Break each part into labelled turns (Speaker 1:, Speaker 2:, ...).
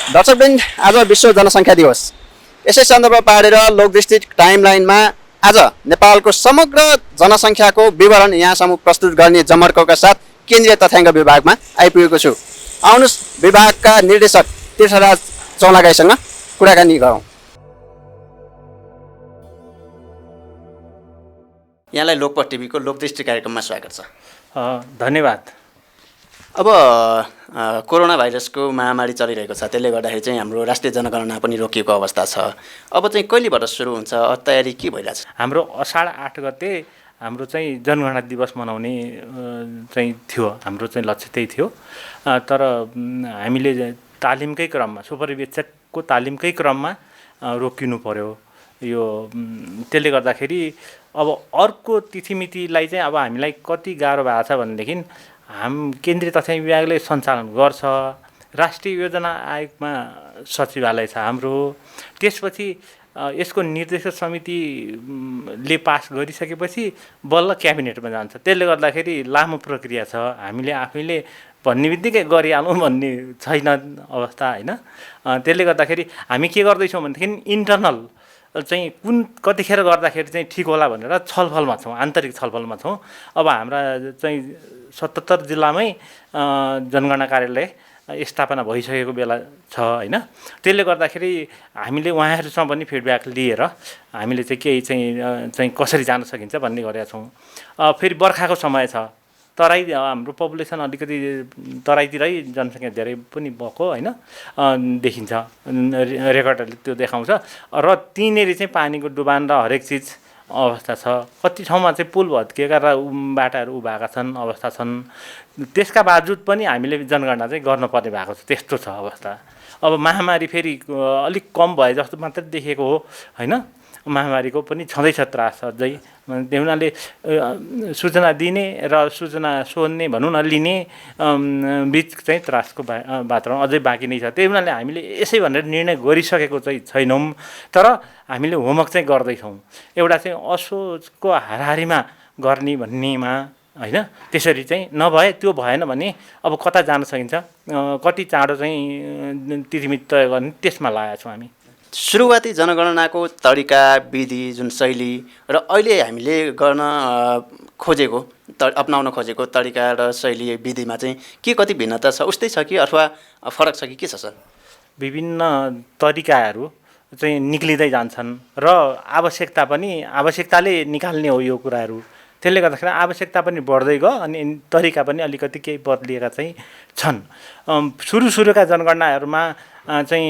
Speaker 1: दर्शकवृन्द, आज विश्व जनसङ्ख्या दिवस। यसै सन्दर्भ पारेर लोकदृष्टि टाइमलाइनमा आज नेपालको समग्र जनसङ्ख्याको विवरण यहाँसम्म प्रस्तुत गर्ने जमर्कोका साथ केन्द्रीय तथ्याङ्क विभागमा आइपुगेको छु। आउनुहोस् विभागका निर्देशक तीर्थराज चौलागाईसँग कुराकानी गरौँ। यहाँलाई लोकपथ टिभीको लोकदृष्टि कार्यक्रममा स्वागत छ।
Speaker 2: धन्यवाद।
Speaker 1: अब कोरोना भाइरसको महामारी चलिरहेको छ, त्यसले गर्दाखेरि चाहिँ हाम्रो राष्ट्रिय जनगणना पनि रोकिएको अवस्था छ। अब चाहिँ कहिलेबाट सुरु हुन्छ, तयारी के भइरहेछ?
Speaker 2: हाम्रो असाढ 8 गते हाम्रो चाहिँ जनगणना दिवस मनाउने चाहिँ थियो, हाम्रो चाहिँ लक्ष्य त्यही थियो। तर हामीले तालिमकै क्रममा, सुपरिवेक्षकको तालिमकै क्रममा रोकिनु पर्यो यो। त्यसले गर्दाखेरि अब अर्को तिथिमितिलाई चाहिँ अब हामीलाई कति गाह्रो भएको छ भनेदेखि केन्द्रीय तथ्याङ्क विभागले सञ्चालन गर्छ, राष्ट्रिय योजना आयोगमा सचिवालय छ हाम्रो, त्यसपछि यसको निर्देशक समितिले पास गरिसकेपछि बल्ल क्याबिनेटमा जान्छ। त्यसले गर्दाखेरि लामो प्रक्रिया छ। हामीले आफैले भन्ने बित्तिकै गरिहालौँ भन्ने छैन अवस्था, होइन? त्यसले गर्दाखेरि हामी के गर्दैछौँ भनेदेखि इन्टरनल चाहिँ कतिखेर गर्दाखेरि चाहिँ ठिक होला भनेर छलफलमा छौँ, आन्तरिक छलफलमा छौँ। अब हाम्रा चाहिँ 77 जिल्लामै जनगणना कार्यालय स्थापना भइसकेको बेला छ, होइन? त्यसले गर्दाखेरि हामीले उहाँहरूसँग पनि फिडब्याक लिएर हामीले चाहिँ केही चाहिँ कसरी जान सकिन्छ भन्ने गरेका छौँ। फेरि बर्खाको समय छ, तराई हाम्रो पपुलेसन अलिकति तराईतिरै जनसङ्ख्या धेरै पनि भएको, होइन, देखिन्छ, रेकर्डहरूले त्यो देखाउँछ। र त्यहीँनिर चाहिँ पानीको डुबान र हरेक चिज अवस्था छ। कति ठाउँमा चाहिँ पुल भत्किएका र बाटाहरू उभाएका छन्, अवस्था छन्। त्यसका बावजुद पनि हामीले जनगणना चाहिँ गर्नुपर्ने भएको छ, त्यस्तो छ अवस्था। अब महामारी फेरि अलिक कम भए जस्तो मात्रै देखेको हो, होइन? महामारीको पनि छँदैछ त्रास अझै। त्यही हुनाले सूचना दिने र सूचना सोध्ने भनौँ न, लिने बिच चाहिँ त्रासको वातावरण अझै बाँकी नै छ। त्यही हुनाले हामीले यसै भनेर निर्णय गरिसकेको चाहिँ छैनौँ, तर हामीले होमवर्क चाहिँ गर्दैछौँ। एउटा चाहिँ असोजको हाराहारीमा गर्ने भन्नेमा, होइन? त्यसरी चाहिँ नभए त्यो भएन भने अब कता जान सकिन्छ, कति चाँडो चाहिँ तिथिमिति तय गर्ने, त्यसमा लागेका छौँ हामी।
Speaker 1: सुरुवाती जनगणनाको तरिका, विधि, जुन शैली र अहिले हामीले गर्न खोजेको, अपनाउन खोजेको तरिका र शैली, विधिमा चाहिँ के कति भिन्नता छ, उस्तै छ कि अथवा फरक छ कि के छ सर?
Speaker 2: विभिन्न तरिकाहरू चाहिँ निक्लिँदै जान्छन् र आवश्यकताले निकाल्ने हो यो कुराहरू। त्यसले गर्दाखेरि आवश्यकता पनि बढ्दै गयो अनि तरिका पनि अलिकति केही बदलिएका चाहिँ छन्। सुरुका जनगणनाहरूमा चाहिँ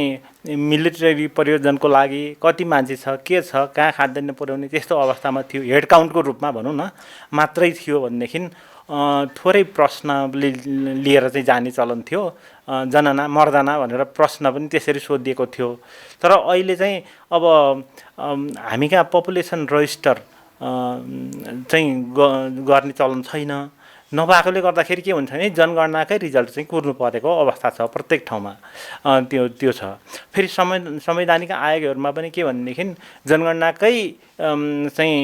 Speaker 2: मिलिटरी प्रयोजनको लागि कति मान्छे छ, के छ, कहाँ खाद्यान्न पुर्याउने, त्यस्तो अवस्थामा थियो। हेड काउन्टको रूपमा भनौँ न मात्रै थियो भनेदेखि थोरै प्रश्न लिएर चाहिँ जाने चलन थियो। जनना मर्दना भनेर प्रश्न पनि त्यसरी सोधिएको थियो। तर अहिले चाहिँ अब हामी कहाँ पपुलेसन रजिस्टर चाहिँ गर्ने चलन छैन। नभएकोले गर्दाखेरि के हुन्छ भने जनगणनाकै रिजल्ट चाहिँ कुर्नु परेको अवस्था छ प्रत्येक ठाउँमा। त्यो छ। फेरि संवैधानिक आयोगहरूमा पनि के भनेदेखि जनगणनाकै चाहिँ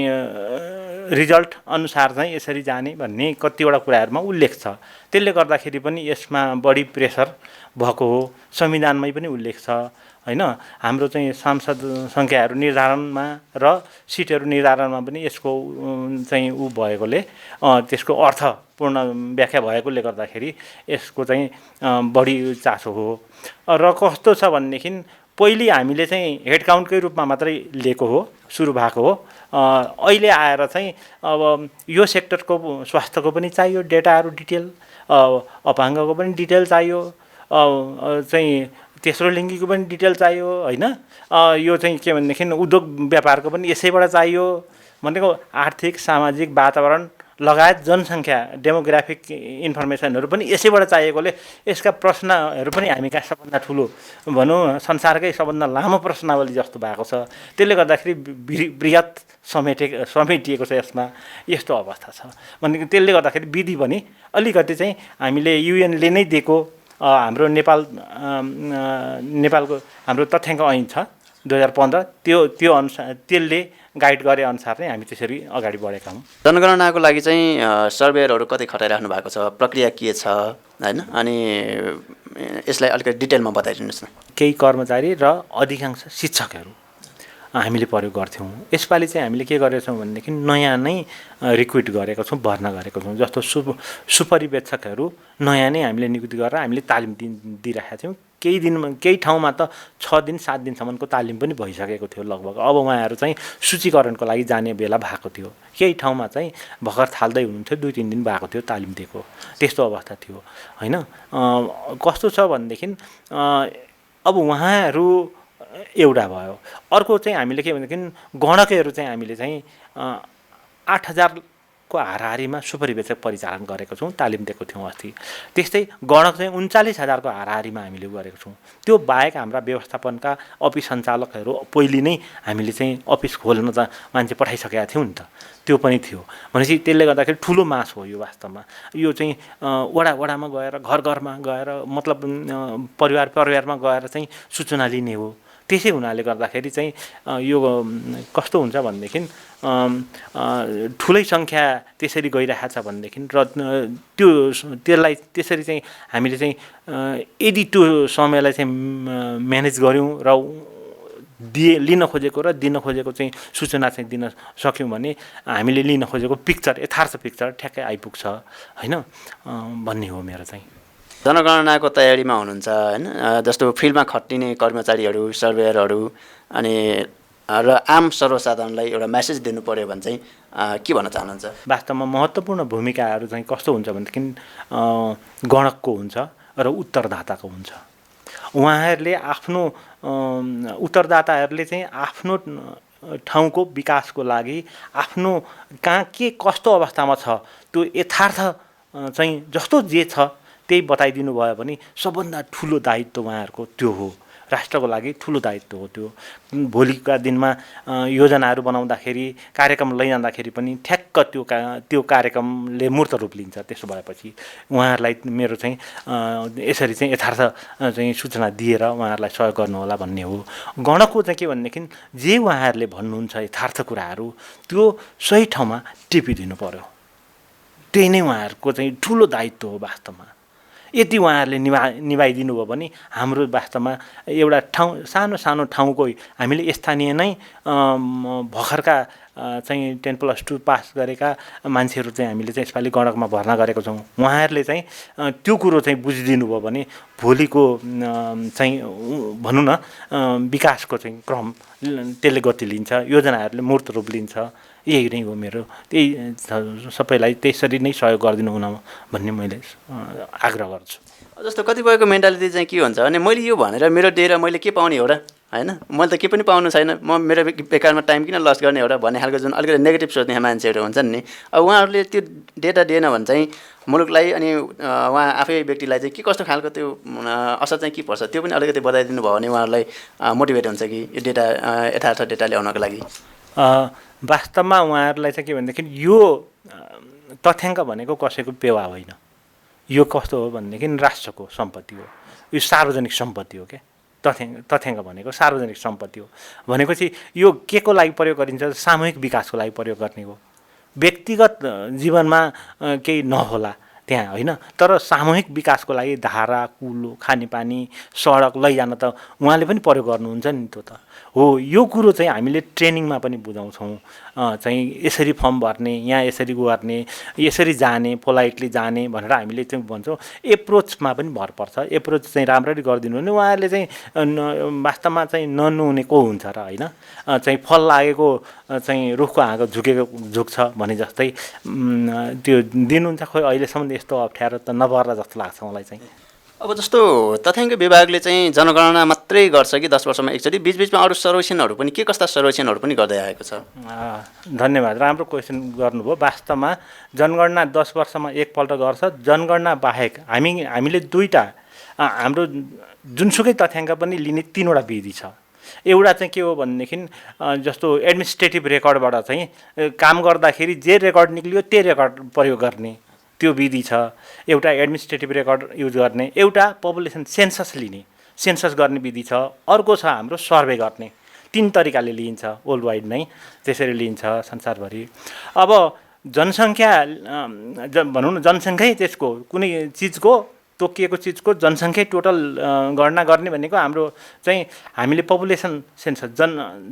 Speaker 2: रिजल्ट अनुसार चाहिँ यसरी जाने भन्ने कतिवटा कुराहरूमा उल्लेख छ। त्यसले गर्दाखेरि पनि यसमा बढी प्रेसर भएको हो। संविधानमै पनि उल्लेख छ, होइन? हाम्रो चाहिँ सांसद सङ्ख्याहरू निर्धारणमा र सिटहरू निर्धारणमा पनि यसको चाहिँ भएकोले, त्यसको अर्थपूर्ण व्याख्या भएकोले गर्दाखेरि यसको चाहिँ बढी चासो हो। र कस्तो छ भनेदेखि पहिले हामीले चाहिँ हेड काउन्टकै रूपमा मात्रै लिएको हो, सुरु भएको हो। अहिले आएर चाहिँ अब यो सेक्टरको स्वास्थ्यको पनि चाहियो डेटाहरू, डिटेल, अपाङ्गको पनि डिटेल चाहियो, चाहिँ तेस्रो लिङ्गीको पनि डिटेल चाहियो, होइन? यो चाहिँ के भनेदेखि उद्योग व्यापारको पनि यसैबाट चाहियो। भनेको आर्थिक सामाजिक वातावरण लगायत जनसङ्ख्या डेमोग्राफिक इन्फर्मेसनहरू पनि यसैबाट चाहिएकोले यसका प्रश्नहरू पनि हामी कहाँ सबभन्दा ठुलो भनौँ संसारकै सबभन्दा लामो प्रश्नावली जस्तो भएको छ। त्यसले गर्दाखेरि बृहत समेटिएको छ यसमा, यस्तो अवस्था छ। भनेको त्यसले गर्दाखेरि विधि पनि अलिकति चाहिँ हामीले युएनले नै दिएको हाम्रो नेपालको हाम्रो तथ्याङ्क ऐन छ, 2015 त्यो अनुसार त्यसले गाइड गरे अनुसार नै हामी त्यसरी अगाडि बढेका हौँ।
Speaker 1: जनगणनाको लागि चाहिँ सर्वेयरहरू कतै खटाइराख्नु भएको छ, प्रक्रिया के छ होइन, अनि यसलाई अलिकति डिटेलमा बताइदिनुहोस् न।
Speaker 2: केही कर्मचारी र अधिकांश शिक्षकहरू हामीले प्रयोग गर्थ्यौँ। यसपालि चाहिँ हामीले के गरेका छौँ भनेदेखि नयाँ नै रिक्रुट गरेका छौँ, भर्ना गरेका छौँ। जस्तो सुपरिवेक्षकहरू नयाँ नै हामीले नियुक्ति गरेर हामीले तालिम दिइरहेका थियौँ। केही ठाउँमा त 6 दिन 7 दिनसम्मको तालिम पनि भइसकेको थियो लगभग। अब उहाँहरू चाहिँ सूचीकरणको लागि जाने बेला भएको थियो। केही ठाउँमा चाहिँ भर्खर थाल्दै हुनुहुन्थ्यो, 2-3 दिन भएको थियो तालिम दिएको, त्यस्तो अवस्था थियो होइन। कस्तो छ भनेदेखि अब उहाँहरू एउटा भयो। अर्को चाहिँ हामीले के भनेदेखि गणकहरू चाहिँ हामीले चाहिँ 8,000को हाराहारीमा सुपरिवेक्षक परिचालन गरेको छौँ, तालिम दिएको थियौँ अस्ति। त्यस्तै गणक चाहिँ 39,000को हाराहारीमा हामीले गरेको छौँ। त्यो बाहेक हाम्रा व्यवस्थापनका अफिस सञ्चालकहरू पहिले नै हामीले चाहिँ अफिस खोल्न त मान्छे पठाइसकेका थियौँ नि त, त्यो पनि थियो। भनेपछि त्यसले गर्दाखेरि ठुलो मास हो यो वास्तवमा। यो चाहिँ वडामा गएर घर घरमा गएर मतलब परिवारमा गएर चाहिँ सूचना लिने हो। त्यसै हुनाले गर्दाखेरि चाहिँ यो कस्तो हुन्छ भनेदेखि ठुलै सङ्ख्या त्यसरी गइरहेको छ भनेदेखि र त्यसलाई त्यसरी चाहिँ हामीले चाहिँ यदि त्यो समयलाई चाहिँ म्यानेज गऱ्यौँ र लिन खोजेको र दिन खोजेको चाहिँ सूचना चाहिँ दिन सक्यौँ भने हामीले लिन खोजेको पिक्चर, यथार्थ पिक्चर ठ्याक्कै आइपुग्छ होइन भन्ने हो मेरो चाहिँ।
Speaker 1: जनगणनाको तयारीमा हुनुहुन्छ होइन, जस्तो फिल्डमा खटिने कर्मचारीहरू, सर्वेयरहरू अनि र आम सर्वसाधारणलाई एउटा मेसेज दिनु पर्यो भने चाहिँ के भन्न चाहनुहुन्छ?
Speaker 2: वास्तवमा महत्त्वपूर्ण भूमिकाहरू चाहिँ कस्तो हुन्छ भनेदेखि गणकको हुन्छ र उत्तरदाताको हुन्छ। उहाँहरूले आफ्नो उत्तरदाताहरूले चाहिँ आफ्नो ठाउँको विकासको लागि आफ्नो कहाँ के कस्तो अवस्थामा छ त्यो यथार्थ चाहिँ जस्तो जे छ त्यही बताइदिनु भयो भने सबभन्दा ठुलो दायित्व उहाँहरूको त्यो हो। राष्ट्रको लागि ठुलो दायित्व हो त्यो। भोलिका दिनमा योजनाहरू बनाउँदाखेरि, कार्यक्रम लैजाँदाखेरि पनि ठ्याक्क त्यो कार्यक्रमले मूर्त रूप लिन्छ। त्यसो भएपछि उहाँहरूलाई मेरो चाहिँ यसरी चाहिँ यथार्थ चाहिँ सूचना दिएर उहाँहरूलाई सहयोग गर्नुहोला भन्ने हो। गणकको चाहिँ के भनेदेखि जे उहाँहरूले भन्नुहुन्छ यथार्थ कुराहरू त्यो सही ठाउँमा टिपिदिनु पर्यो। त्यही नै उहाँहरूको चाहिँ ठुलो दायित्व हो वास्तवमा। यदि उहाँहरूले निभाइदिनु भयो भने हाम्रो वास्तवमा एउटा सानो ठाउँको हामीले स्थानीय नै भर्खरका चाहिँ 10+2 पास गरेका मान्छेहरू चाहिँ हामीले चाहिँ यसपालि गणकमा भर्ना गरेको छौँ। उहाँहरूले चाहिँ त्यो कुरो चाहिँ बुझिदिनु भयो भने भोलिको चाहिँ भनौँ न विकासको चाहिँ क्रम त्यसले गति लिन्छ, योजनाहरूले मूर्त रूप लिन्छ। यही नै हो मेरो। त्यही सबैलाई त्यसरी नै सहयोग गरिदिनु हुन भन्ने मैले आग्रह गर्छु।
Speaker 1: जस्तो कतिपयको मेन्टालिटी चाहिँ के हुन्छ भने मैले यो भनेर मेरो दिएर मैले के पाउने हो र होइन, मैले त के पनि पाउनु छैन, म मेरो बेकारमा टाइम किन लस गर्ने हो र भन्ने खालको जुन अलिकति नेगेटिभ सोच्ने मान्छेहरू हुन्छन् नि, अब उहाँहरूले त्यो डेटा दिएन भने चाहिँ मुलुकलाई अनि उहाँ आफै व्यक्तिलाई चाहिँ के कस्तो खालको त्यो असर चाहिँ के पर्छ त्यो पनि अलिकति बताइदिनु भयो भने उहाँहरूलाई मोटिभेट हुन्छ कि यो डेटा यथार्थ डेटा ल्याउनको लागि।
Speaker 2: वास्तवमा उहाँहरूलाई चाहिँ के भनेदेखि यो तथ्याङ्क भनेको कसैको पेवा होइन। यो कस्तो हो भनेदेखि राष्ट्रको सम्पत्ति हो, यो सार्वजनिक सम्पत्ति हो क्या। तथ्याङ्क भनेको सार्वजनिक सम्पत्ति हो भनेपछि यो के को लागि प्रयोग गरिन्छ? सामूहिक विकासको लागि प्रयोग गर्ने हो। व्यक्तिगत जीवनमा केही नहोला त्यहाँ होइन, तर सामूहिक विकासको लागि धारा, कुलो, खानेपानी, सडक लैजान त उहाँले पनि प्रयोग गर्नुहुन्छ नि। त्यो त हो। यो कुरो चाहिँ हामीले ट्रेनिङमा पनि बुझाउँछौँ। चाहिँ यसरी फर्म भर्ने, यहाँ यसरी गर्ने, यसरी जाने, पोलाइटली जाने भनेर हामीले चाहिँ भन्छौँ। एप्रोचमा पनि भर पर्छ। एप्रोच चाहिँ राम्ररी गरिदिनु भने उहाँहरूले चाहिँ वास्तवमा चाहिँ ननुहुने को हुन्छ र होइन, चाहिँ फल लागेको चाहिँ रुखको हाँगो झुक्छ भने जस्तै त्यो दिनुहुन्छ। खोइ अहिलेसम्म यस्तो अप्ठ्यारो त नपर्ला जस्तो लाग्छ मलाई चाहिँ।
Speaker 1: अब जस्तो तथ्याङ्क विभागले चाहिँ जनगणना मात्रै गर्छ कि 10 वर्षमा एकचोटि, बिचबिचमा अरू सर्वेक्षणहरू पनि के कस्ता सर्वेक्षणहरू पनि गर्दै आएको छ?
Speaker 2: धन्यवाद, राम्रो क्वेसन गर्नुभयो। वास्तवमा जनगणना 10 वर्षमा एकपल्ट गर्छ। जनगणना बाहेक हामीले दुईवटा हाम्रो जुनसुकै तथ्याङ्क पनि लिने 3वटा विधि छ। एउटा चाहिँ के हो भनेदेखि जस्तो एडमिनिस्ट्रेटिभ रेकर्डबाट चाहिँ काम गर्दाखेरि जे रेकर्ड निक्लियो त्यही रेकर्ड प्रयोग गर्ने त्यो विधि छ। एउटा एडमिनिस्ट्रेटिभ रेकर्ड युज गर्ने, एउटा पपुलेसन सेन्सस लिने, सेन्सस गर्ने विधि छ। अर्को छ हाम्रो सर्वे गर्ने। तीन तरिकाले लिइन्छ, वर्ल्ड वाइड नै त्यसरी लिइन्छ संसारभरि। अब जनसङ्ख्या भनौँ न, जनसङ्ख्यै त्यसको कुनै चिजको तोकिएको चिजको जनसङ्ख्या टोटल गणना गर्ने भनेको हाम्रो चाहिँ हामीले पपुलेसन सेन्सस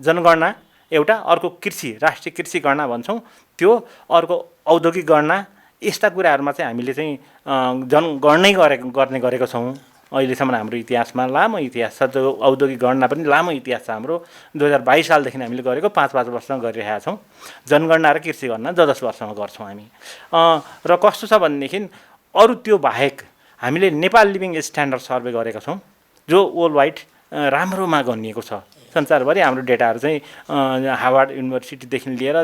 Speaker 2: जनगणना एउटा, अर्को कृषि राष्ट्रिय कृषि गणना भन्छौँ त्यो, अर्को औद्योगिक गणना, यस्ता कुराहरूमा चाहिँ हामीले चाहिँ जनगणनै गर्ने गरेको छौँ। अहिलेसम्म हाम्रो इतिहासमा लामो इतिहास छ, त्यो औद्योगिक गणना पनि लामो इतिहास छ हाम्रो। 2022 सालदेखि हामीले गरेको 5 वर्षमा गरिरहेका छौँ। जनगणना र कृषि गणना 10 वर्षमा गर्छौँ हामी। र कस्तो छ भनेदेखि अरू त्यो बाहेक हामीले नेपाल लिभिङ स्ट्यान्डर्ड सर्वे गरेका छौँ, जो वर्ल्ड वाइड राम्रोमा गनिएको छ। संसारभरि हाम्रो डेटाहरू चाहिँ हार्वर्ड युनिभर्सिटीदेखि लिएर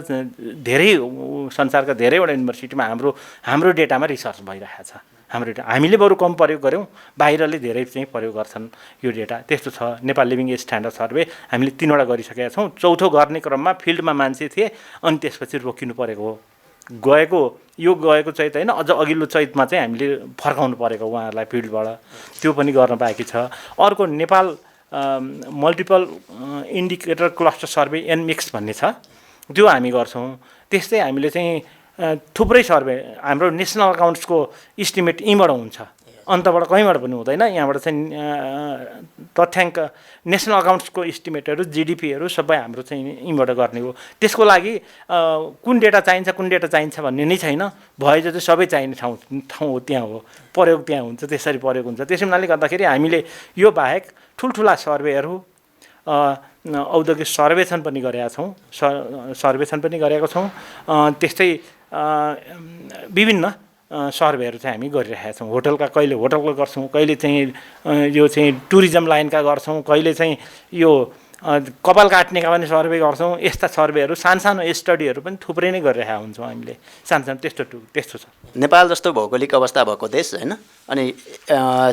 Speaker 2: धेरै संसारका धेरैवटा युनिभर्सिटीमा हाम्रो डेटामा रिसर्च भइरहेको छ। हाम्रो डेटा हामीले बरु कम प्रयोग गऱ्यौँ, बाहिरले धेरै चाहिँ प्रयोग गर्छन् यो डेटा। त्यस्तो छ नेपाल लिभिङ स्ट्यान्डर्ड सर्वे हामीले 3वटा गरिसकेका छौँ। चौथो गर्ने क्रममा फिल्डमा मान्छे थिए, अनि त्यसपछि रोकिनु परेको हो। गएको चैत होइन, अझ अघिल्लो चैतमा चाहिँ हामीले फर्काउनु परेको उहाँहरूलाई फिल्डबाट, त्यो पनि गर्न बाँकी छ। अर्को Nepal multiple indicator cluster survey NMICS भन्ने छ, त्यो हामी गर्छौँ। त्यस्तै हामीले चाहिँ थुप्रै सर्वे, हाम्रो नेसनल अकाउन्ट्सको इस्टिमेट यहीँबाट हुन्छ, अन्तबाट कहीँबाट पनि हुँदैन। यहाँबाट चाहिँ तथ्याङ्क नेसनल अकाउन्ट्सको इस्टिमेटहरू जिडिपीहरू सबै हाम्रो चाहिँ यहीँबाट गर्ने हो। त्यसको लागि कुन डेटा चाहिन्छ भन्ने नै छैन, भए जति सबै चाहिने ठाउँ हो, त्यहाँ हो, प्रयोग त्यहाँ हुन्छ, त्यसरी प्रयोग हुन्छ। त्यसै हुनाले गर्दाखेरि हामीले यो बाहेक ठुल्ठुला सर्वेहरू, औद्योगिक सर्वेक्षण पनि गरेका छौँ, त्यस्तै विभिन्न सर्वेहरू चाहिँ हामी गरिरहेका छौँ। कहिले होटलको गर्छौँ, कहिले चाहिँ यो चाहिँ टुरिज्म लाइनका गर्छौँ, कहिले चाहिँ यो कपाल काट्नेका पनि सर्वे गर्छौँ। यस्ता सर्वेहरू सानो स्टडीहरू पनि थुप्रै नै गरिरहेका हुन्छौँ हामीले, सानो त्यस्तो छ।
Speaker 1: नेपाल जस्तो भौगोलिक अवस्था भएको देश होइन, अनि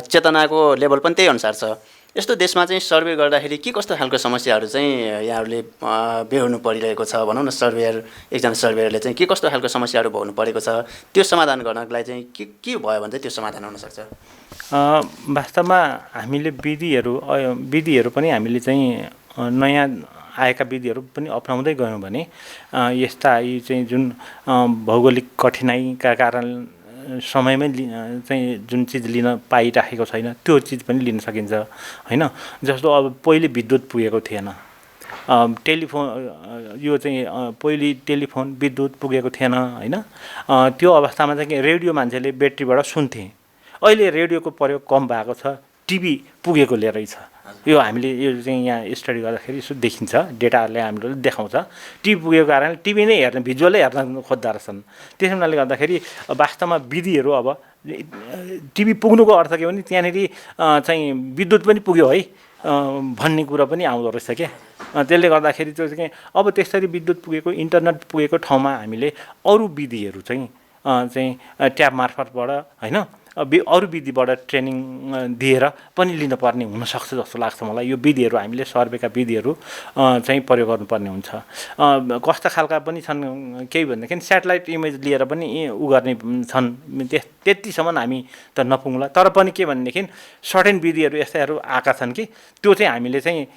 Speaker 1: चेतनाको लेभल पनि त्यही अनुसार छ। यस्तो देशमा चाहिँ सर्वे गर्दाखेरि के कस्तो खालको समस्याहरू चाहिँ यहाँहरूले बेहोर्नु परिरहेको छ भनौँ न? एकजना सर्वेयरले चाहिँ के कस्तो खालको समस्याहरू भोग्नु परेको छ, त्यो समाधान गर्नको लागि चाहिँ के भयो भने चाहिँ त्यो समाधान हुनसक्छ?
Speaker 2: वास्तवमा हामीले विधिहरू पनि हामीले चाहिँ नयाँ आएका विधिहरू पनि अपनाउँदै गयौँ भने यस्ता यी चाहिँ जुन भौगोलिक कठिनाइका कारण समयमै चाहिँ जुन चिज लिन पाइराखेको छैन, त्यो चिज पनि लिन सकिन्छ होइन। जस्तो अब पहिले विद्युत पुगेको थिएन, टेलिफोन यो चाहिँ पहिले टेलिफोन विद्युत पुगेको थिएन होइन। त्यो अवस्थामा चाहिँ रेडियो मान्छेले ब्याट्रीबाट सुन्थे। अहिले रेडियोको प्रयोग कम भएको छ, टिभी पुगेकोले रहेछ। यो हामीले यो चाहिँ यहाँ स्टडी गर्दाखेरि यसो देखिन्छ, डेटाहरूले हाम्रो देखाउँछ। टिभी पुगेको कारणले टिभी नै हेर्ने, भिजुअलै हेर्न खोज्दो रहेछन्। त्यस हुनाले गर्दाखेरि वास्तवमा विधिहरू अब टिभी पुग्नुको अर्थ के भने त्यहाँनिर चाहिँ विद्युत पनि पुग्यो है भन्ने कुरा पनि आउँदो रहेछ क्या। त्यसले गर्दाखेरि त्यो चाहिँ अब त्यसरी विद्युत पुगेको, इन्टरनेट पुगेको ठाउँमा हामीले अरू विधिहरू चाहिँ ट्याब मार्फतबाट होइन, अरू विधिबाट ट्रेनिङ दिएर पनि लिनुपर्ने हुनसक्छ जस्तो लाग्छ मलाई। यो विधिहरू हामीले सर्वेका विधिहरू चाहिँ प्रयोग गर्नुपर्ने हुन्छ। कस्ता खालका पनि छन् केही भनेदेखि सेटेलाइट इमेज लिएर पनि गर्ने छन्, त्यतिसम्म हामी त नपुग्ला। तर पनि के भनेदेखि सर्टेन विधिहरू यस्ताहरू आएका छन् कि त्यो चाहिँ हामीले चाहिँ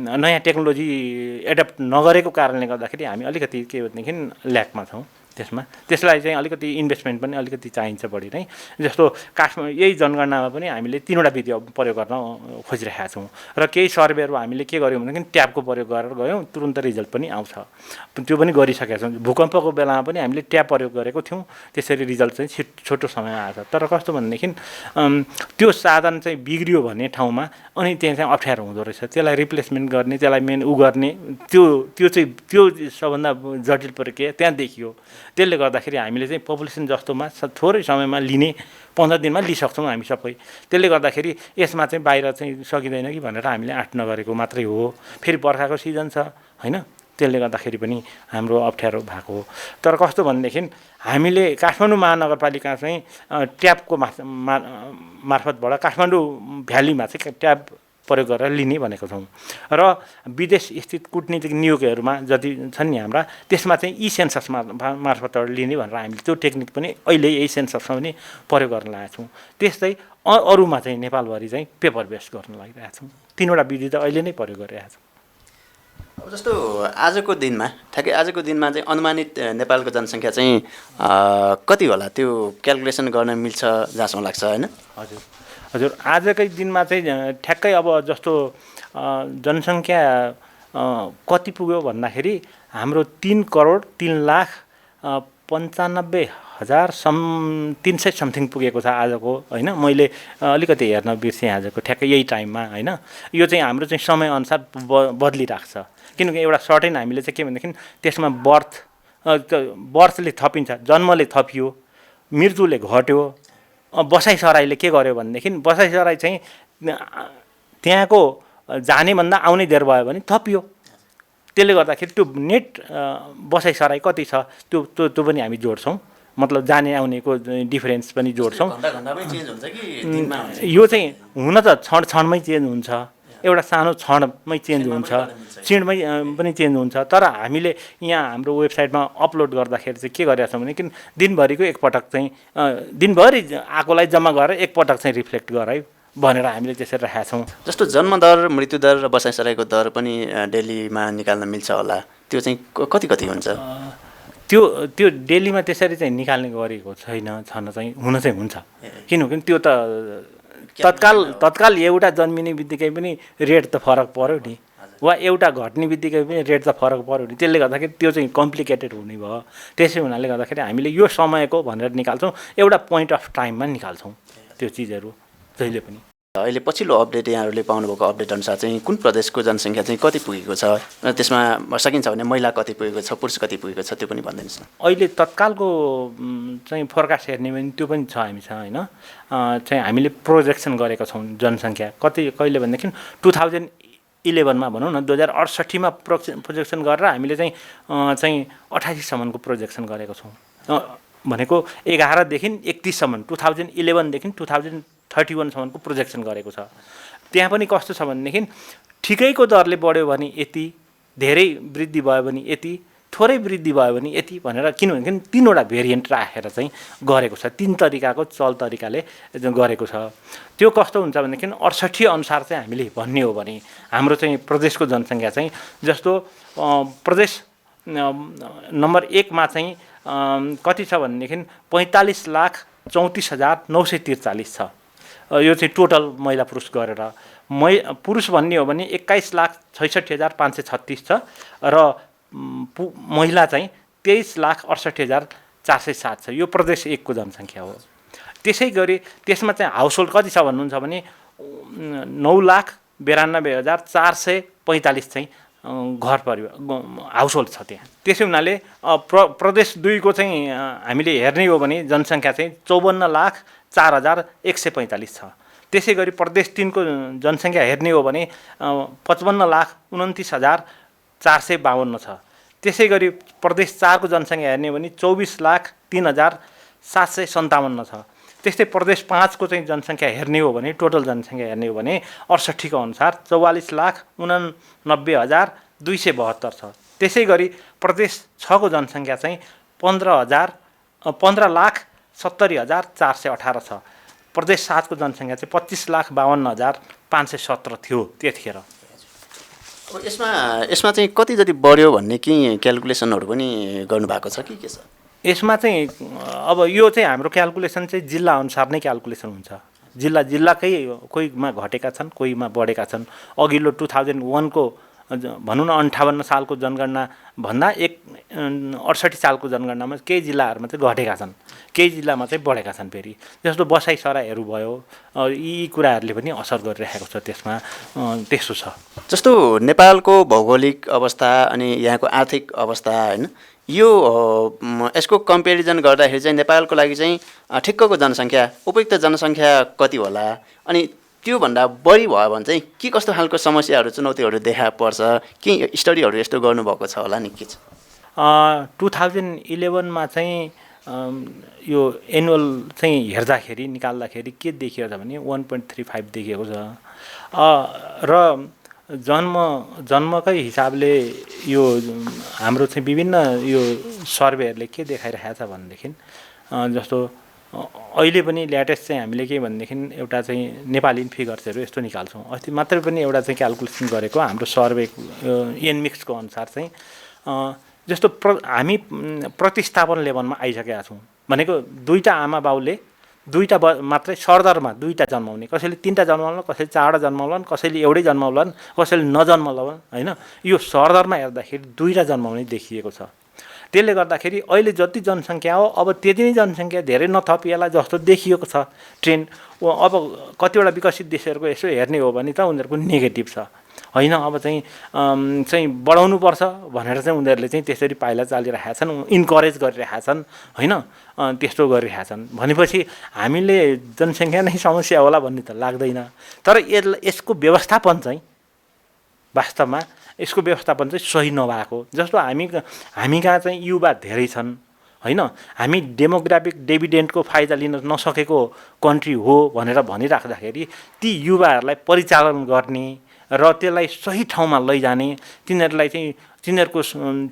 Speaker 2: नयाँ टेक्नोलोजी एडप्ट नगरेको कारणले गर्दाखेरि हामी अलिकति के भनेदेखि ल्याकमा छौँ त्यसलाई चाहिँ अलिकति इन्भेस्टमेन्ट पनि अलिकति चाहिन्छ बढी नै। जस्तो यही जनगणनामा पनि हामीले 3वटा विधि प्रयोग गर्न खोजिरहेका छौँ र केही सर्वेहरू हामीले के गर्यौँ भनेदेखि ट्याबको प्रयोग गरेर गयौँ, तुरुन्त रिजल्ट पनि आउँछ। त्यो पनि गरिसकेका छौँ। भूकम्पको बेलामा पनि हामीले ट्याब प्रयोग गरेको थियौँ, त्यसरी रिजल्ट चाहिँ छोटो समयमा आएछ। तर कस्तो भनेदेखि त्यो साधन चाहिँ बिग्रियो भन्ने ठाउँमा अनि त्यहाँ चाहिँ अप्ठ्यारो हुँदो रहेछ। त्यसलाई रिप्लेसमेन्ट गर्ने, त्यसलाई गर्ने त्यो सबभन्दा जटिल प्रक्रिया त्यहाँ देखियो। त्यसले गर्दाखेरि हामीले चाहिँ पपुलेसन जस्तोमा थोरै समयमा लिने, 15 दिनमा लिइसक्छौँ हामी सबै। त्यसले गर्दाखेरि यसमा चाहिँ बाहिर चाहिँ सकिँदैन कि भनेर हामीले आँट नगरेको मात्रै हो। फेरि बर्खाको सिजन छ होइन, त्यसले गर्दाखेरि पनि हाम्रो अप्ठ्यारो भएको हो। तर कस्तो भनेदेखि हामीले काठमाडौँ महानगरपालिका चाहिँ ट्याबको मार्फतबाट काठमाडौँ भ्यालीमा चाहिँ ट्याब प्रयोग गरेर लिने भनेको छौँ। र विदेश स्थित कुटनीतिक नियोगहरूमा जति छन् नि हाम्रा, त्यसमा चाहिँ ई सेन्सस मार्फतबाट लिने भनेर हामीले त्यो टेक्निक पनि अहिले यही सेन्ससमा पनि प्रयोग गर्न लागेका छौँ। त्यस्तै अरूमा चाहिँ नेपालभरि चाहिँ पेपर बेस गर्न लागिरहेका छौँ। 3वटा विधि त अहिले नै प्रयोग गरिरहेका छौँ।
Speaker 1: अब जस्तो आजको दिनमा ठ्याक्कै आजको दिनमा चाहिँ अनुमानित नेपालको जनसङ्ख्या चाहिँ कति होला त्यो क्यालकुलेसन गर्न मिल्छ जहाँसम्म लाग्छ होइन?
Speaker 2: हजुर हजुर आजकै दिनमा चाहिँ ठ्याक्कै अब जस्तो जनसङ्ख्या कति पुग्यो भन्दाखेरि हाम्रो 3,95,300 समथिङ पुगेको छ आजको होइन। मैले अलिकति हेर्न बिर्सेँ आजको ठ्याक्कै यही टाइममा होइन। यो चाहिँ हाम्रो चाहिँ समयअनुसार बदलिरहेको छ, किनकि एउटा सर्टेन हामीले चाहिँ के भनेदेखि त्यसमा बर्थले थपिन्छ, जन्मले थपियो, मृत्युले घट्यो, बसाइसराईले के गर्यो भनेदेखि बसाइसराई चाहिँ त्यहाँको जानेभन्दा आउने धेर भयो भने थपियो। त्यसले गर्दाखेरि त्यो नेट बसाइसराई कति छ त्यो त्यो त्यो पनि हामी जोड्छौँ, मतलब जाने आउनेको डिफरेन्स पनि जोड्छौँ। यो चाहिँ हुन त क्षणमै चेन्ज हुन्छ, एउटा सानो क्षणमै चेन्ज हुन्छ, क्षणमै पनि चेन्ज हुन्छ। तर हामीले यहाँ हाम्रो वेबसाइटमा अपलोड गर्दाखेरि चाहिँ के गरेका छौँ भने कि दिनभरिको एकपटक चाहिँ दिनभरि आएकोलाई जम्मा गरेर एकपटक चाहिँ रिफ्लेक्ट गराइ भनेर हामीले त्यसरी राखेका छौँ।
Speaker 1: जस्तो जन्मदर, मृत्युदर र बसाइसराईको दर पनि डेलीमा निकाल्न मिल्छ होला, त्यो चाहिँ कति कति हुन्छ?
Speaker 2: त्यो डेलीमा त्यसरी चाहिँ निकाल्ने गरेको छन चाहिँ हुन चाहिँ हुन्छ, किनकि त्यो त तत्काल एउटा जन्मिने बित्तिकै पनि रेट त फरक पर्यो नि, वा एउटा घट्ने बित्तिकै पनि रेट त फरक पर्यो नि। त्यसले गर्दाखेरि त्यो चाहिँ कम्प्लिकेटेड हुने भयो। त्यसै हुनाले गर्दाखेरि हामीले यो समयको भनेर निकाल्छौँ, एउटा पोइन्ट अफ टाइममा निकाल्छौँ त्यो चिजहरू जहिले पनि।
Speaker 1: अहिले पछिल्लो अपडेट यहाँहरूले पाउनुभएको अपडेट अनुसार चाहिँ कुन प्रदेशको जनसङ्ख्या चाहिँ कति पुगेको छ, त्यसमा सकिन्छ भने महिला कति पुगेको छ, पुरुष कति पुगेको छ, त्यो पनि भनिदिनुहोस् न।
Speaker 2: अहिले तत्कालको चाहिँ फोरकास्ट हेर्ने भने त्यो पनि छ हामीसँग होइन। चाहिँ हामीले प्रोजेक्सन गरेका छौँ जनसङ्ख्या कति कहिले भनेदेखि 2011मा भनौँ न 2068मा प्रोजेक्सन गरेर हामीले चाहिँ 88सम्मको प्रोजेक्सन गरेको छौँ। भनेको 11देखि 31सम्म 2011देखि 2031सम्मको प्रोजेक्सन गरेको छ। त्यहाँ पनि कस्तो छ भनेदेखि ठिकैको दरले बढ्यो भने यति, धेरै वृद्धि भयो भने यति, थोरै वृद्धि भयो भने यति भनेर, किनभने तीनवटा भेरिएन्ट राखेर चाहिँ गरेको छ, तीन तरिकाको चल तरिकाले गरेको छ। त्यो कस्तो हुन्छ भनेदेखि 68 अनुसार चाहिँ हामीले भन्ने हो भने हाम्रो चाहिँ प्रदेशको जनसङ्ख्या चाहिँ जस्तो प्रदेश नम्बर 1 मा चाहिँ कति छ भनेदेखि 45,34,943 छ। यो चाहिँ टोटल महिला पुरुष गरेर। पुरुष भन्ने हो भने 21,66,536 छ र महिला चाहिँ 23,68,407 छ। यो प्रदेश 1 को जनसङ्ख्या हो। त्यसै गरी त्यसमा चाहिँ हाउसहोल्ड कति छ भन्नुहुन्छ भने 9,92,445 चाहिँ घर परिवार हाउसहोल्ड छ त्यहाँ। त्यसै हुनाले प्रदेश 2 को चाहिँ हामीले हेर्ने हो भने जनसङ्ख्या चाहिँ 54,04,145 छ। त्यसै गरी प्रदेश 3 को जनसङ्ख्या हेर्ने हो भने 55,29,452 छ। त्यसै गरी प्रदेश 4 को जनसङ्ख्या हेर्ने हो भने 24,03,757 छ। त्यस्तै प्रदेश 5 को चाहिँ जनसङ्ख्या हेर्ने हो भने टोटल जनसङ्ख्या हेर्ने हो भने 68 को अनुसार 44,89,272 छ। त्यसै गरी प्रदेश 6 को जनसङ्ख्या चाहिँ 15,70,418 छ। प्रदेश 7 को जनसङ्ख्या चाहिँ 25,52,517 थियो त्यतिखेर।
Speaker 1: यसमा चाहिँ कति जति बढ्यो भन्ने कि क्यालकुलेसनहरू पनि गर्नुभएको छ कि के छ?
Speaker 2: यसमा चाहिँ अब यो चाहिँ हाम्रो क्यालकुलेसन चाहिँ जिल्ला अनुसार नै क्यालकुलेसन हुन्छ। जिल्लाकै कोहीमा घटेका छन्, कोहीमा बढेका छन्। अघिल्लो 2001 को भनौँ न 58 सालको जनगणना भन्दा 68 सालको जनगणनामा केही जिल्लाहरूमा चाहिँ घटेका छन्, केही जिल्लामा चाहिँ बढेका छन्। फेरि जस्तो बसाइसराईहरू भयो, यी कुराहरूले पनि असर गरिरहेको छ त्यसमा। त्यसो छ।
Speaker 1: जस्तो नेपालको भौगोलिक अवस्था अनि यहाँको आर्थिक अवस्था होइन, यो यसको कम्पेरिजन गर्दाखेरि चाहिँ नेपालको लागि चाहिँ ठिक्कको जनसङ्ख्या, उपयुक्त जनसङ्ख्या कति होला, अनि त्योभन्दा बढी भयो भने चाहिँ के कस्तो खालको समस्याहरू, चुनौतीहरू देखा पर्छ? के स्टडीहरू यस्तो गर्नुभएको छ होला नि के छ?
Speaker 2: 2011मा चाहिँ यो एनुअल चाहिँ हेर्दाखेरि निकाल्दाखेरि के देखिएको छ भने 1.35 देखिएको छ। र जन्मकै हिसाबले यो हाम्रो चाहिँ विभिन्न यो सर्वेहरूले के देखाइरहेको छ भनेदेखि जस्तो अहिले पनि ल्याटेस्ट चाहिँ हामीले के भनेदेखि एउटा चाहिँ नेपाली फिगर्सहरू यस्तो निकाल्छौँ। अस्ति मात्रै पनि एउटा चाहिँ क्यालकुलेसन गरेको हाम्रो सर्वे एनमिक्सको अनुसार चाहिँ जस्तो हामी प्रतिस्थापन लेभलमा आइसकेका छौँ भनेको दुईवटा आमा बाउले दुईवटा मात्रै सरदरमा दुईवटा जन्माउने, कसैले तिनवटा जन्माउलान्, कसैले चारवटा जन्माउलान्, कसैले एउटै जन्माउलान्, कसैले नजन्माउलान् होइन। यो सरदरमा हेर्दाखेरि दुईवटा जन्माउने देखिएको छ। त्यसले गर्दाखेरि अहिले जति जनसङ्ख्या हो अब त्यति नै जनसङ्ख्या धेरै नथपिएला जस्तो देखिएको छ ट्रेन्ड। अब कतिवटा विकसित देशहरूको यसो हेर्ने हो भने त उनीहरूको नेगेटिभ छ होइन। अब चाहिँ बढाउनुपर्छ भनेर चाहिँ उनीहरूले चाहिँ त्यसरी पाइला चालिरहेका छन्, इन्करेज गरिरहेका छन् होइन, त्यस्तो गरिरहेका छन् भनेपछि हामीले जनसङ्ख्या नै समस्या होला भन्ने त लाग्दैन। तर यसको व्यवस्थापन चाहिँ वास्तवमा यसको व्यवस्थापन चाहिँ सही नभएको जस्तो हामी कहाँ चाहिँ युवा धेरै छन् होइन। हामी डेमोग्राफिक डिभिडेन्डको फाइदा लिन नसकेको कन्ट्री हो भनेर भनिराख्दाखेरि ती युवाहरूलाई परिचालन गर्ने र त्यसलाई सही ठाउँमा लैजाने, तिनीहरूलाई चाहिँ तिनीहरूको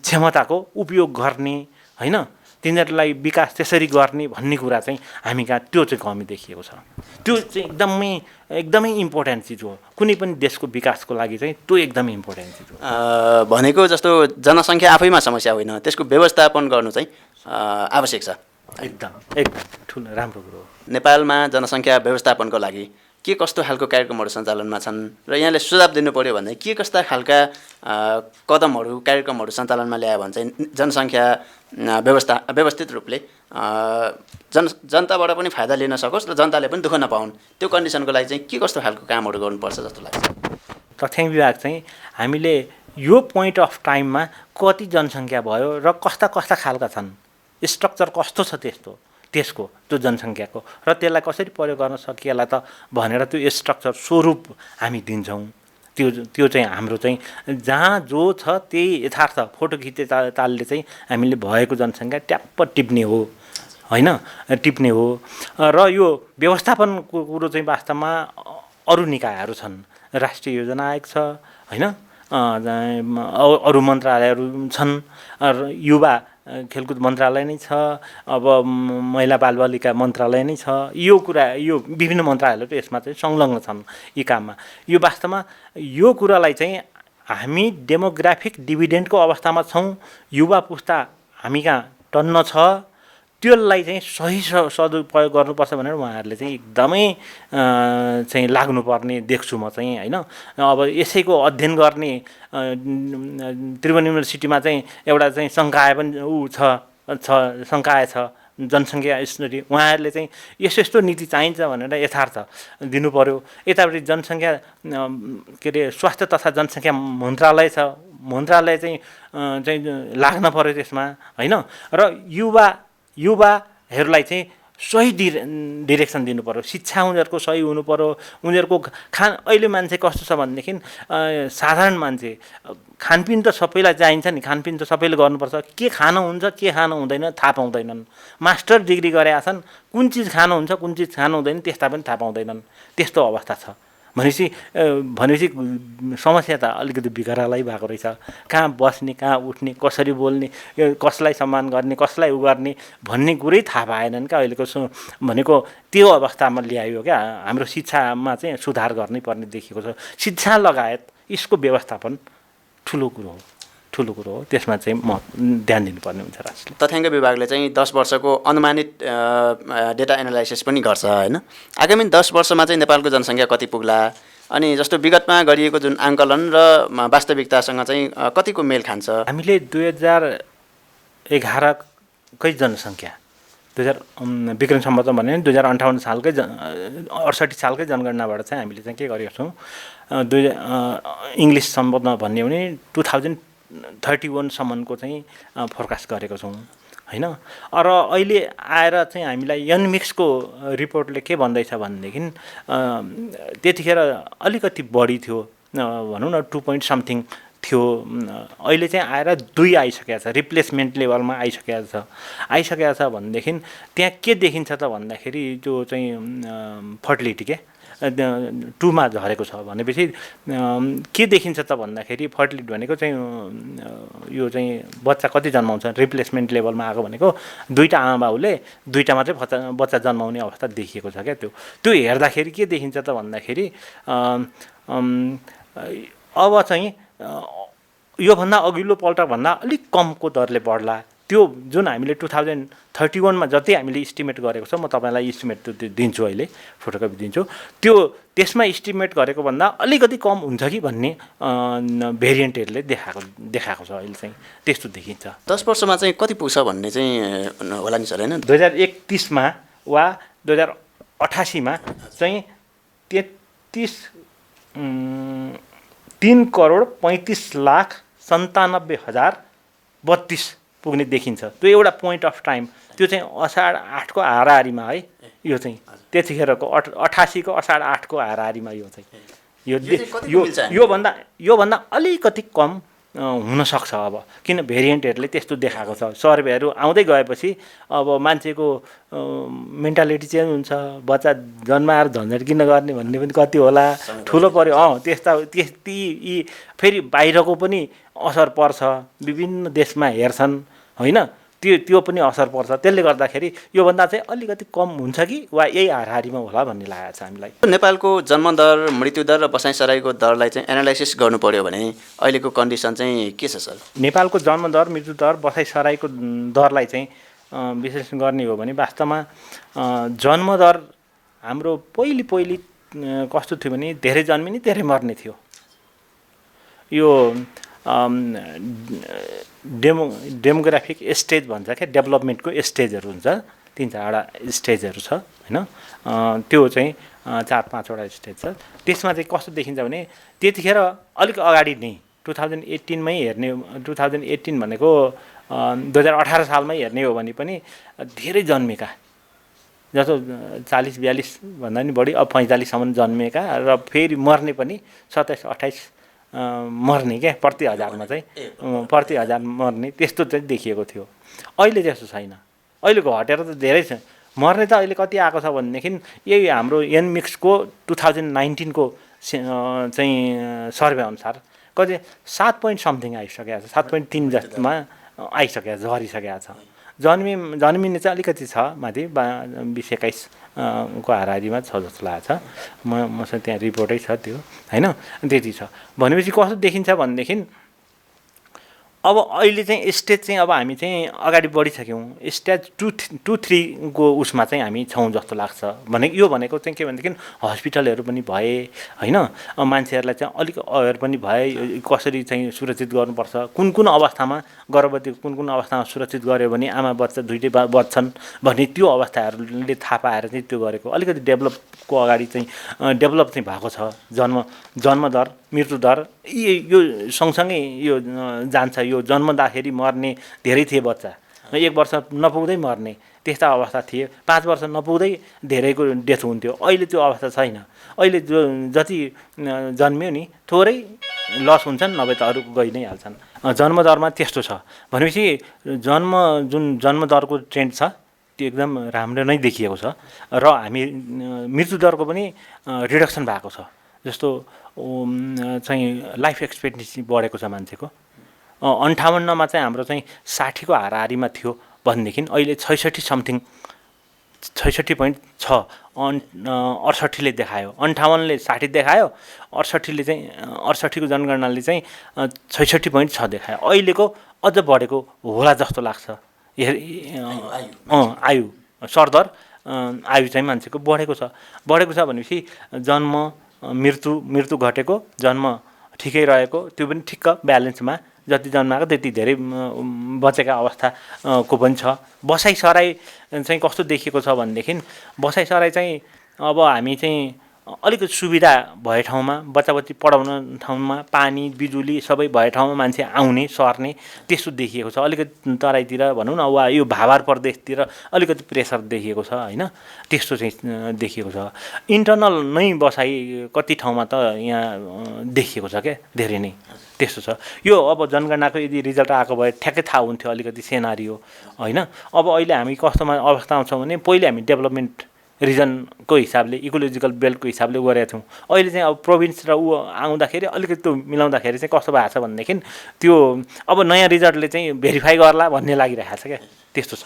Speaker 2: क्षमताको उपयोग गर्ने होइन, तिनीहरूलाई विकास त्यसरी गर्ने भन्ने कुरा चाहिँ हामी कहाँ त्यो चाहिँ कमी देखिएको छ। त्यो चाहिँ एकदमै इम्पोर्टेन्ट चिज हो। कुनै पनि देशको विकासको लागि चाहिँ त्यो एकदमै इम्पोर्टेन्ट चिज हो।
Speaker 1: भनेको जस्तो जनसङ्ख्या आफैमा समस्या होइन, त्यसको व्यवस्थापन गर्नु चाहिँ आवश्यक छ।
Speaker 2: एकदम ठुलो राम्रो कुरो हो।
Speaker 1: नेपालमा जनसङ्ख्या व्यवस्थापनको लागि के कस्तो खालको कार्यक्रमहरू सञ्चालनमा छन् र यहाँले सुझाव दिनु पऱ्यो भने के कस्ता खालका कदमहरू कार्यक्रमहरू सञ्चालनमा ल्यायो भने चाहिँ जनसङ्ख्या व्यवस्थित रूपले जनताबाट पनि फाइदा लिन सकोस् र जनताले पनि दुःख नपाउन्, त्यो कन्डिसनको लागि चाहिँ के कस्तो खालको कामहरू गर्नुपर्छ जस्तो लाग्छ?
Speaker 2: तथ्याङ्क विभाग चाहिँ हामीले यो पोइन्ट अफ टाइममा कति जनसङ्ख्या भयो र कस्ता खालका छन्, स्ट्रक्चर कस्तो छ त्यसको त्यो जनसङ्ख्याको र त्यसलाई कसरी प्रयोग गर्न सकिएला त भनेर त्यो स्ट्रक्चर स्वरूप हामी दिन्छौँ। त्यो चाहिँ हाम्रो चाहिँ जहाँ जो छ त्यही यथार्थ फोटो खिचे तालले चाहिँ हामीले भएको जनसङ्ख्या ट्याप्प टिप्ने हो होइन, टिप्ने हो। र यो व्यवस्थापनको कुरो चाहिँ वास्तवमा अरू निकायहरू छन्, राष्ट्रिय योजना आयोग छ होइन, अरू मन्त्रालयहरू छन्, युवा खेलकुद मन्त्रालय नै छ, अब महिला बालबालिका मन्त्रालय नै छ। यो विभिन्न मन्त्रालयहरू यसमा चाहिँ संलग्न छन् यी काममा। यो वास्तवमा यो कुरालाई चाहिँ हामी डेमोग्राफिक डिभिडेन्डको अवस्थामा छौँ, युवा पुस्ता हामी कहाँ टन्न छ, त्यसलाई चाहिँ सही सदुपयोग गर्नुपर्छ भनेर उहाँहरूले चाहिँ एकदमै चाहिँ लाग्नुपर्ने देख्छु म चाहिँ होइन। अब यसैको अध्ययन गर्ने त्रिभुवन युनिभर्सिटीमा चाहिँ एउटा चाहिँ सङ्काय पनि सङ्काय छ जनसङ्ख्या स्टडी, उहाँहरूले चाहिँ यस्तो नीति चाहिन्छ भनेर यथार्थ दिनु पर्यो। यतापट्टि जनसङ्ख्या के अरे स्वास्थ्य तथा जनसङ्ख्या मन्त्रालय छ, मन्त्रालय चाहिँ लाग्न पर्यो त्यसमा होइन। र युवाहरूलाई चाहिँ सही डिरेक्सन दिनु पर्यो, शिक्षा उनीहरूको सही हुनु पर्यो। उनीहरूको अहिले मान्छे कस्तो छ भनेदेखि साधारण मान्छे खानपिन त सबैलाई चाहिन्छ नि, खानपिन त सबैले गर्नुपर्छ, के खानु हुन्छ के खानु हुँदैन थाहा पाउँदैनन्। मास्टर डिग्री गरेका छन्, कुन चिज खानुहुन्छ कुन चिज खानु हुँदैन त्यस्ता पनि थाहा पाउँदैनन्, त्यस्तो अवस्था छ। भनेपछि समस्या त अलिकति बिगरालै भएको रहेछ। कहाँ बस्ने, कहाँ उठ्ने, कसरी बोल्ने, कसलाई सम्मान गर्ने, कसलाई गर्ने भन्ने कुरै थाहा पाएनन् क्या अहिलेको भनेको त्यो अवस्थामा ल्यायो क्या। हाम्रो शिक्षामा चाहिँ सुधार गर्नै पर्ने देखिएको छ। शिक्षा लगायत यसको व्यवस्थापन ठुलो कुरो हो, त्यसमा चाहिँ म ध्यान दिनुपर्ने हुन्छ राष्ट्रले।
Speaker 1: तथ्याङ्क विभागले चाहिँ 10 वर्षको अनुमानित डेटा एनालाइसिस पनि गर्छ होइन। आगामी 10 वर्षमा चाहिँ नेपालको जनसङ्ख्या कति पुग्ला, अनि जस्तो विगतमा गरिएको जुन आङ्कलन र वास्तविकतासँग चाहिँ कतिको मेल खान्छ?
Speaker 2: हामीले 2011कै जनसङ्ख्या विक्रम सम्वत भने 2058 सालकै 68 सालकै जनगणनाबाट चाहिँ हामीले चाहिँ के गरेका छौँ, इङ्ग्लिस सम्बन्ध भन्ने भने 2031सम्मको चाहिँ फोरकास्ट गरेको छौँ होइन। र अहिले आएर चाहिँ हामीलाई एनमिक्सको रिपोर्टले के भन्दैछ भनेदेखि त्यतिखेर अलिकति बढी थियो भनौँ न 2 point something थियो, अहिले चाहिँ आएर 2 आइसकेको छ, रिप्लेसमेन्ट लेभलमा आइसकेको छ भनेदेखि त्यहाँ के देखिन्छ त भन्दाखेरि जो चाहिँ फर्टिलिटी 2मा झरेको छ भनेपछि के देखिन्छ त भन्दाखेरि फर्टिलिटी भनेको चाहिँ यो चाहिँ बच्चा कति जन्माउँछ रिप्लेसमेन्ट लेभलमा आएको भनेको 2टा आमा बाउले 2टामा चाहिँ बच्चा जन्माउने अवस्था देखिएको छ क्या त्यो हेर्दाखेरि के देखिन्छ त भन्दाखेरि अब चाहिँ योभन्दा अघिल्लो पल्टभन्दा अलिक कमको दरले बढ्ला त्यो जुन हामीले 2031मा जति हामीले इस्टिमेट गरेको छ म तपाईँलाई इस्टिमेट दिन्छु अहिले फोटोकपी दिन्छु त्यसमा इस्टिमेट गरेको भन्दा अलिकति कम हुन्छ कि भन्ने भेरिएन्टहरूले देखाएको छ अहिले चाहिँ त्यस्तो देखिन्छ
Speaker 1: 10 वर्षमा चाहिँ कति पुग्छ भन्ने चाहिँ होला नि सर होइन
Speaker 2: 2031मा वा 2088मा चाहिँ 3,35,97,032 पुग्ने देखिन्छ त्यो एउटा पोइन्ट अफ टाइम त्यो चाहिँ असाढ 8को हाराहारीमा है यो चाहिँ त्यतिखेरको 88 को असाढ 8 को हाराहारीमा यो चाहिँ योभन्दा अलिकति कम हुनसक्छ अब किन भेरिएन्टहरूले त्यस्तो देखाएको छ सर्वेहरू आउँदै गएपछि अब मान्छेको मेन्टालिटी चेन्ज हुन्छ बच्चा जन्माएर झन्झट किन गर्ने भन्ने पनि कति होला ठुलो पर्यो त्यति यी फेरि बाहिरको पनि असर पर्छ विभिन्न देशमा हेर्छन् होइन त्यो पनि असर पर्छ त्यसले गर्दाखेरि योभन्दा चाहिँ अलिकति कम हुन्छ कि वा यही हाराहारीमा होला भन्ने लागेको छ हामीलाई
Speaker 1: नेपालको जन्मदर मृत्युदर र बसाइसराईको दरलाई चाहिँ एनालाइसिस गर्नु पर्यो भने अहिलेको कन्डिसन चाहिँ के छ सर
Speaker 2: नेपालको जन्मदर मृत्युदर बसाइसराईको दरलाई चाहिँ विश्लेषण गर्ने हो भने वास्तवमा जन्मदर हाम्रो पहिली कस्तो थियो भने धेरै जन्मिने धेरै मर्ने थियो यो डेमोग्राफिक स्टेज भन्छ क्या डेभलपमेन्टको स्टेजहरू हुन्छ 3-4वटा स्टेजहरू छ होइन त्यो चाहिँ 4-5वटा स्टेज छ त्यसमा चाहिँ कस्तो देखिन्छ भने त्यतिखेर अलिक अगाडि नै 2018मै हेर्ने 2018 भनेको 2018 सालमै हेर्ने हो भने पनि धेरै जन्मेका जस्तो 40-42 भन्दा पनि बढी अब 45सम्म जन्मेका र फेरि मर्ने पनि 27-28 मर्ने क्या प्रति हजारमा चाहिँ प्रति हजार मर्ने त्यस्तो चाहिँ देखिएको थियो अहिले त्यस्तो छैन अहिलेको हटेर त धेरै छ मर्ने त अहिले कति आएको छ भनेदेखि यही हाम्रो एनमिक्सको 2019को चाहिँ सर्वे अनुसार कति 7 पोइन्ट समथिङ आइसकेको छ 7.3 जस्तोमा आइसकेको झरिसकेको छ जन्मिने चाहिँ अलिकति छ माथि 20-21 को हाराहारीमा छ जस्तो लागेको छ मसँग त्यहाँ रिपोर्टै छ त्यो होइन त्यति छ भनेपछि कस्तो देखिन्छ भनेदेखि अब अहिले चाहिँ स्टेज चाहिँ अब हामी चाहिँ अगाडि बढिसक्यौँ स्टेज 2-3 को उसमा चाहिँ हामी छौँ जस्तो लाग्छ यो भनेको चाहिँ के भनेदेखि हस्पिटलहरू पनि भए होइन मान्छेहरूलाई चाहिँ अलिक अवेर पनि भए कसरी चाहिँ सुरक्षित गर्नुपर्छ कुन अवस्थामा गर्भवती कुन अवस्थामा सुरक्षित गऱ्यो भने आमा बच्चा दुइटै बच्छन् भन्ने त्यो अवस्थाहरूले थाहा पाएर चाहिँ त्यो गरेको अलिकति डेभलपको अगाडि चाहिँ डेभलप चाहिँ भएको छ जन्मदर मृत्युदर यो सँगसँगै यो जान्छ यो जन्मदाखेरि मर्ने धेरै थिए बच्चा 1 वर्ष नपुग्दै मर्ने त्यस्ता अवस्था थिए 5 वर्ष नपुग्दै धेरैको डेथ हुन्थ्यो अहिले त्यो अवस्था छैन अहिले जति जन्मियो नि थोरै लस हुन्छन् नभए त अरू गइ नै हाल्छन् जन्मदरमा त्यस्तो छ भनेपछि जुन जन्मदरको ट्रेन्ड छ त्यो एकदम राम्रो नै देखिएको छ र हामी मृत्युदरको पनि रिडक्सन भएको छ जस्तो चाहिँ लाइफ एक्सपेक्टेन्सी बढेको छ मान्छेको 58मा चाहिँ हाम्रो चाहिँ 60 को हाराहारीमा थियो भनेदेखि अहिले 66 समथिङ 66.6 68ले देखायो 58ले 60 देखायो 68ले चाहिँ 68को जनगणनाले चाहिँ 66.6 देखायो अहिलेको अझ बढेको होला जस्तो लाग्छ आयु सरदर आयु चाहिँ मान्छेको बढेको छ भनेपछि जन्म मृत्यु घटेको जन्म ठिकै रहेको त्यो पनि ठिक्क ब्यालेन्समा जति जन्माएको त्यति धेरै बचेका अवस्थाको पनि छ बसाइसराई चाहिँ कस्तो देखिएको छ भनेदेखि बसाइसराई चाहिँ अब हामी चाहिँ अलिकति सुविधा भए ठाउँमा बच्चा-बच्ची पढाउन ठाउँमा पानी बिजुली सबै भए ठाउँमा मान्छे आउने सर्ने त्यस्तो देखिएको छ अलिकति तराईतिर भनौँ न वा यो भाबार प्रदेशतिर अलिकति प्रेसर देखिएको छ होइन त्यस्तो चाहिँ देखिएको छ इन्टरनल नै बसाइ कति ठाउँमा त यहाँ देखिएको छ क्या धेरै नै त्यस्तो छ यो अब जनगणनाको यदि रिजल्ट आएको भए ठ्याक्कै थाहा हुन्थ्यो अलिकति सेनारियो होइन अब अहिले हामी कस्तोमा अवस्थामा छौँ भने पहिले हामी डेभलपमेन्ट रिजनको हिसाबले इकोलोजिकल बेल्टको हिसाबले गरेका थियौँ। अहिले चाहिँ अब प्रोभिन्स र ऊ आउँदाखेरि अलिकति त्यो मिलाउँदाखेरि चाहिँ कस्तो भएको छ भनेदेखि त्यो अब नयाँ रिजल्टले चाहिँ भेरिफाई गर्ला भन्ने लागिरहेको छ क्या, त्यस्तो छ।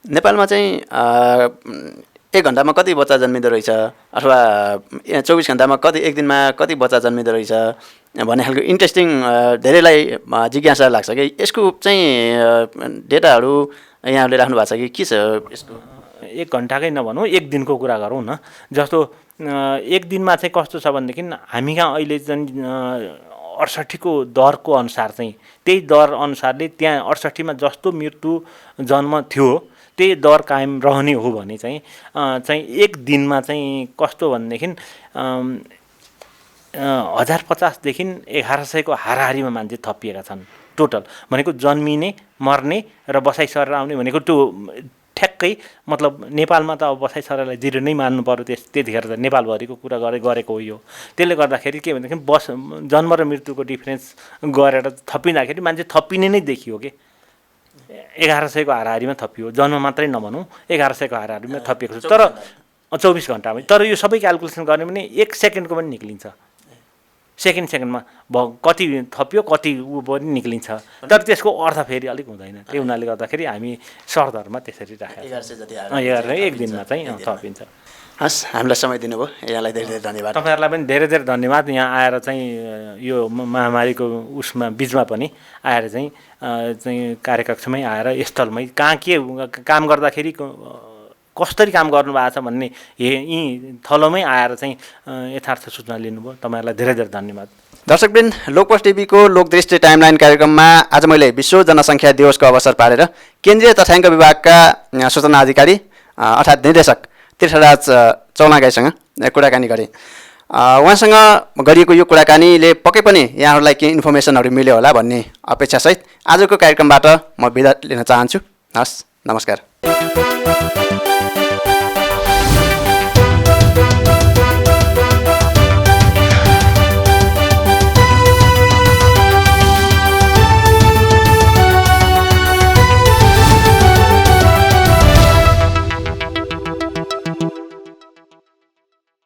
Speaker 1: नेपालमा चाहिँ 1 घन्टामा कति बच्चा जन्मिँदो रहेछ अथवा 24 घन्टामा एक दिनमा कति बच्चा जन्मिँदो रहेछ भन्ने खालको इन्ट्रेस्टिङ धेरैलाई जिज्ञासा लाग्छ कि यसको चाहिँ डेटाहरू यहाँले राख्नु भएको छ कि के छ यसको?
Speaker 2: 1 घन्टाकै नभनौँ, 1 दिनको कुरा गरौँ न। जस्तो 1 दिनमा चाहिँ कस्तो छ भनेदेखि हामी कहाँ अहिले चाहिँ 68को दरको अनुसार चाहिँ त्यही दर अनुसारले त्यहाँ 68मा जस्तो मृत्यु जन्म थियो त्यही दर कायम रहने हो भने चाहिँ 1 दिनमा चाहिँ कस्तो भनेदेखि 1050देखि 1100को हाराहारीमा मान्छे थपिएका छन् टोटल। भनेको जन्मिने, मर्ने र बसाइ सरेर आउने भनेको त्यो ठ्याक्कै मतलब नेपालमा त अब बसाइ सरेरलाई 0 नै मान्नु पर्यो। त्यतिखेर त नेपालभरिको कुरा गरेको हो यो। त्यसले गर्दाखेरि के भनेदेखि जन्म र मृत्युको डिफरेन्स गरेर थपिँदाखेरि मान्छे थपिने नै देखियो कि 1100को हाराहारीमा थपियो। जन्म मात्रै नभनौँ, 1100को हाराहारीमा थपिएको छ। तर 24 घन्टामै। तर यो सबै क्यालकुलेसन गर्ने भने 1 सेकेन्डको पनि निक्लिन्छ। सेकेन्डमा कति थपियो कति ऊ पनि निक्लिन्छ। तर त्यसको अर्थ फेरि अलिक हुँदैन। त्यो हुनाले गर्दाखेरि हामी सरदरमा त्यसरी राखेका 1 दिनमा चाहिँ थपिन्छ।
Speaker 1: हस्, हामीलाई समय दिनुभयो, यहाँलाई धेरै धेरै धन्यवाद।
Speaker 2: तपाईँहरूलाई पनि धेरै धेरै धन्यवाद। यहाँ आएर चाहिँ यो महामारीको उसमा बिचमा पनि आएर चाहिँ कार्यकक्षमै आएर स्थलमै कहाँ के काम गर्दाखेरि कसरी काम गर्नु भएको छ भन्ने यहीँ थलोमै आएर चाहिँ यथार्थ सूचना लिनुभयो। तपाईँहरूलाई धेरै धेरै धन्यवाद।
Speaker 1: दर्शकवृन्द, लोकपोस्ट टिभीको लोकदृष्टि टाइमलाइन कार्यक्रममा आज मैले विश्व जनसङ्ख्या दिवसको अवसर पारेर केन्द्रीय तथ्याङ्क विभागका सूचना अधिकारी अर्थात् निर्देशक तीर्थराज चौलागाईसँग कुराकानी गरेँ। उहाँसँग गरिएको यो कुराकानीले पक्कै पनि यहाँहरूलाई केही इन्फर्मेसनहरू मिल्यो होला भन्ने अपेक्षासहित आजको कार्यक्रमबाट म बिदा लिन चाहन्छु। हस्, नमस्कार।